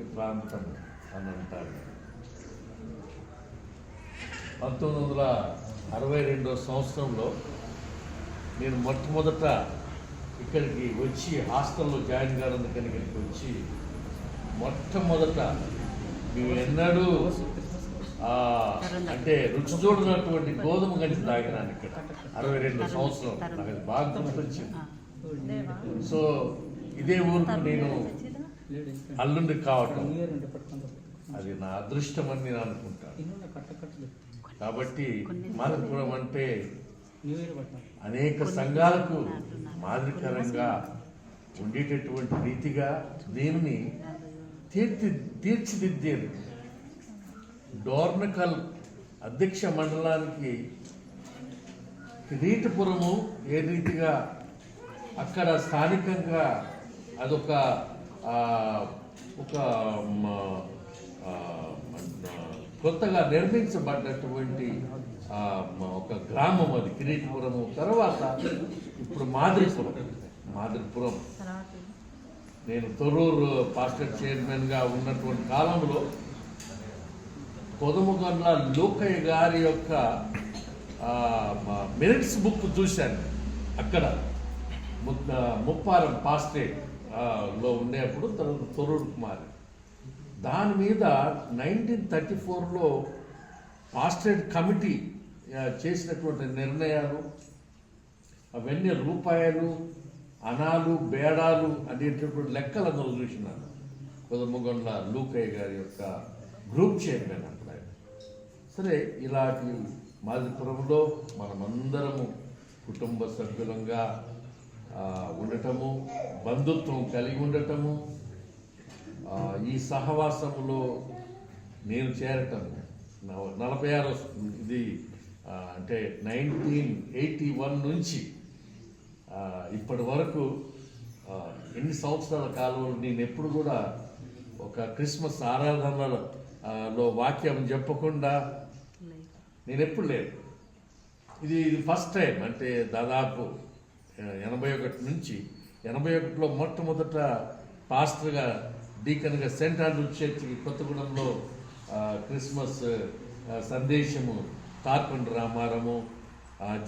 ఈ ప్రాంతం అని అంటారు. 1962 సంవత్సరంలో నేను మొట్టమొదట ఇక్కడికి వచ్చి హాస్టల్లో జాయిన్ కావడానికి ఇక్కడికి వచ్చి మొట్టమొదట మేము ఎన్నడూ అంటే రుచి చూడనటువంటి గోధుమ గంజి తాగినాను ఇక్కడ 62 సంవత్సరం. నాకు అది బాగా గుర్తొచ్చింది. సో ఇదే ఊరికి నేను అల్లుండి కావటం అది నా అదృష్టం అని నేను అనుకుంటాను. కాబట్టి మాధవపురం అంటే అనేక సంఘాలకు మాదిరికరంగా ఉండేటటువంటి రీతిగా దీన్ని తీర్చిదిద్దేది. డోర్నకల్ అధ్యక్ష మండలానికి కిరీటపురము ఏ రీతిగా అక్కడ స్థానికంగా అదొక కొత్తగా నిర్మించబడ్డటువంటి ఒక గ్రామం అది కిరీటపురము. తర్వాత ఇప్పుడు మాదిరిపురం నేను తొర్రూరు పాస్టర్ చైర్మన్గా ఉన్నటువంటి కాలంలో కొదమగొండ్ల లోకయ్య గారి యొక్క మినిట్స్ బుక్ చూశాను. అక్కడ ముప్పారం పాస్టరేట్ లో ఉండేప్పుడు తొర్రూరు కుమార్ దాని మీద 1934లో పాస్టరేట్ కమిటీ చేసినటువంటి నిర్ణయాలు అవన్నీ రూపాయలు అనాలు బేడాలు అనేటటువంటి లెక్కలు అందులో చూసినాను. కొదమగొండ్ల లూకయ్య గారి యొక్క గ్రూప్ చైర్మన్ అక్కడ. సరే, ఇలాంటి మాదిపురంలో మనమందరము కుటుంబ సభ్యులంగా ఉండటము, బంధుత్వం కలిగి ఉండటము, ఈ సహవాసములో నేను చేరటం 46 ఇది అంటే 1981 నుంచి ఇప్పటి వరకు ఎన్ని సంవత్సరాల కాలంలో నేను ఎప్పుడు కూడా ఒక క్రిస్మస్ ఆరాధనలో వాక్యం చెప్పకుండా నేను ఎప్పుడు లేదు. ఇది ఫస్ట్ టైం. అంటే దాదాపు 81 నుంచి 81లో మొట్టమొదట పాస్టర్గా డీకన్గా సెంట్ ఆండ్రూస్ చర్చికి కొత్తగూడెంలో క్రిస్మస్ సందేశము తార్కొండ రామారము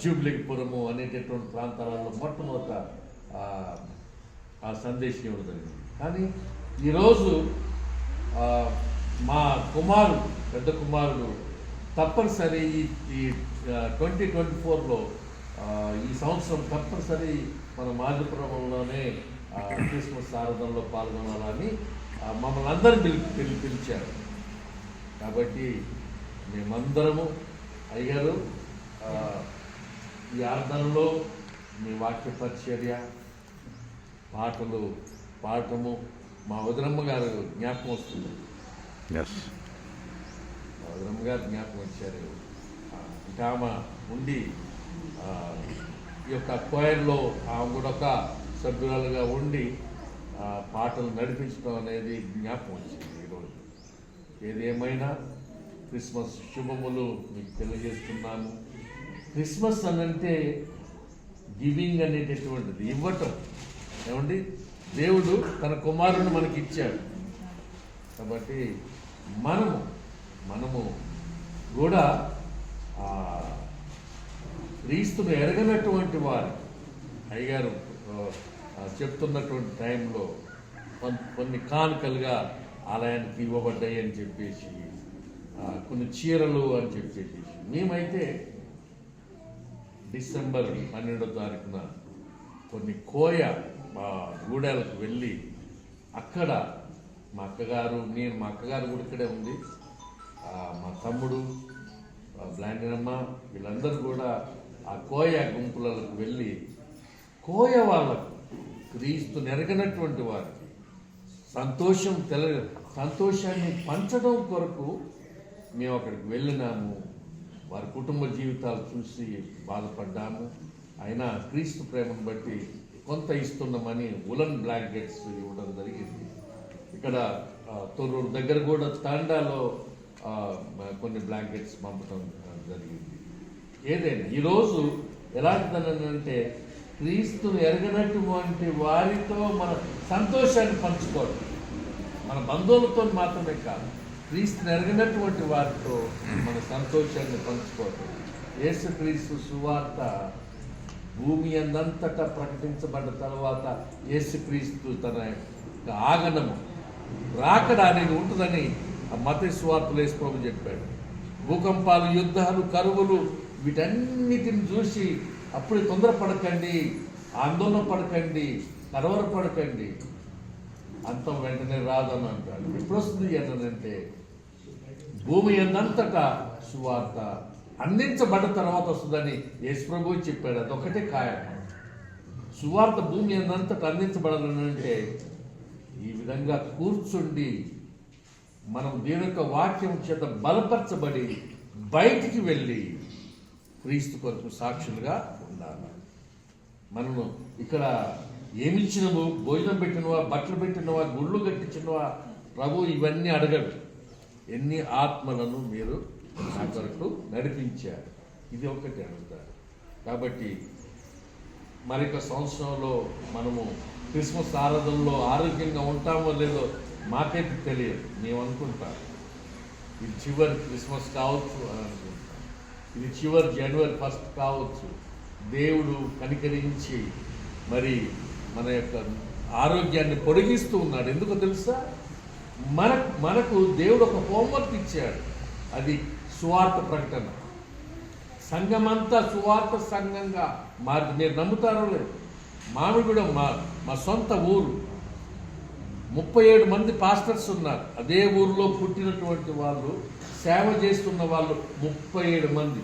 జూబ్లీపురము అనేటటువంటి ప్రాంతాలలో మొట్టమొదట ఆ సందేశం ఇవ్వడం జరిగింది. కానీ ఈరోజు మా పెద్ద కుమారుడు తప్పనిసరి ఈ 2024లో ఈ సంవత్సరం తప్పనిసరి మన మాదిపురంలోనే క్రిస్మస్ ఆరాధనలో పాల్గొనాలని మమ్మల్ని అందరూ పిలిచారు. కాబట్టి మేమందరము అయ్యారు ఈ ఆరాధనలో మీ వాక్య పరిచర్య పాటలు పాడటము మా వదినమ్మ గారు జ్ఞాపకం వస్తుంది. మా వదినమ్మ గారు జ్ఞాపకం వచ్చారు. ఇంకా ఆమె ఉండి ఈ యొక్క కోయర్లో ఆమె కూడా ఒక సభ్యురాలుగా ఉండి పాటలు నడిపించడం అనేది జ్ఞాపకం వచ్చింది. ఈరోజు ఏదేమైనా క్రిస్మస్ శుభములు మీకు తెలియజేస్తున్నాను. క్రిస్మస్ అనంటే గివింగ్ అనేటటువంటిది, ఇవ్వటం. ఏమండి, దేవుడు తన కుమారుని మనకి ఇచ్చాడు. కాబట్టి మనము కూడా క్రీస్తును ఎరగనటువంటి వారు అయ్యగారు చెప్తున్నటువంటి టైంలో కొన్ని కానుకలుగా ఆలయానికి ఇవ్వబడ్డాయి అని చెప్పేసి, కొన్ని చీరలు అని చెప్పేసి, మేమైతే డిసెంబర్ 12వ తారీఖున కొన్ని కోయ గూడెలకు వెళ్ళి అక్కడ మా అక్కగారు కూడా ఇక్కడే ఉంది, మా తమ్ముడు బ్లాండినమ్మ వీళ్ళందరూ కూడా ఆ కోయ గుంపులకు వెళ్ళి కోయ వాళ్ళకు క్రీస్తు నెరగనటువంటి వారికి సంతోషాన్ని పంచడం కొరకు మేము అక్కడికి వెళ్ళినాము. వారి కుటుంబ జీవితాలు చూసి బాధపడ్డాము. అయినా క్రీస్తు ప్రేమను బట్టి కొంత ఇస్తున్నామని ఉలన్ బ్లాంకెట్స్ ఇవ్వడం జరిగింది. ఇక్కడ తొర్రూరు దగ్గర కూడా తాండాలో కొన్ని బ్లాంకెట్స్ పంపడం జరిగింది. ఏదైనా ఈరోజు ఎలాంటిదనంటే క్రీస్తును ఎరగనటువంటి వారితో మన సంతోషాన్ని పంచుకోవడం. మన బంధువులతో మాత్రమే కాదు, క్రీస్తుని ఎరగినటువంటి వారితో మన సంతోషాన్ని పంచుకోవటం. యేసుక్రీస్తు సువార్త భూమి అందంతటా ప్రకటించబడ్డ తర్వాత యేసుక్రీస్తు తన యొక్క ఆగమనము రాకడ అనేది ఉంటుందని ఆ మత్తయి సువార్తలో యేసు ప్రభు చెప్పాడు. భూకంపాలు, యుద్ధాలు, కరువులు వీటన్నిటిని చూసి అప్పుడే తొందరపడకండి, ఆందోళన పడకండి, కలవరపడకండి, అంతం వెంటనే రాదని అంటాడు. ఎప్పుడు వస్తుంది అంటే భూమి అందంతటా సువార్త అందించబడ్డ తర్వాత వస్తుందని యేసు ప్రభువు చెప్పాడు. అదొకటే ఖాయం. సువార్త భూమి అందంతటా అందించబడాలని అంటే ఈ విధంగా కూర్చుండి మనం దేవుని యొక్క వాక్యం చేత బలపరచబడి బయటికి వెళ్ళి క్రీస్తు కొరకు సాక్షులుగా ఉండాలి. మనము ఇక్కడ ఏమిచ్చినవు, భోజనం పెట్టినవా, బట్టలు పెట్టినవా, గుళ్ళు కట్టించినవా, ప్రభు ఇవన్నీ అడగడు. ఎన్ని ఆత్మలను మీరు నా కొరకు నడిపించారు, ఇది ఒకటి అడుగుతారు. కాబట్టి మరొక సంవత్సరంలో మనము క్రిస్మస్ ఆరాధనలో ఆరోగ్యంగా ఉంటామో లేదో మాకైతే తెలియదు. మేము అనుకుంటాం ఇది చివరి క్రిస్మస్ కావచ్చు అని అనుకుంటాం, ఇది చివరి జనవరి 1 కావచ్చు. దేవుడు కనికరించి మరి మన యొక్క ఆరోగ్యాన్ని పొడిగిస్తూ ఉన్నాడు. ఎందుకో తెలుసా? మనకు దేవుడు ఒక హోంవర్క్ ఇచ్చాడు. అది సువార్త ప్రకటన. సంఘమంతా సువార్త సంఘంగా మారి, మీరు నమ్ముతారో లేదు, మామిడిగూడెం మా సొంత ఊరు, 37 మంది పాస్టర్స్ ఉన్నారు. అదే ఊరిలో పుట్టినటువంటి వాళ్ళు, సేవ చేస్తున్న వాళ్ళు 37 మంది.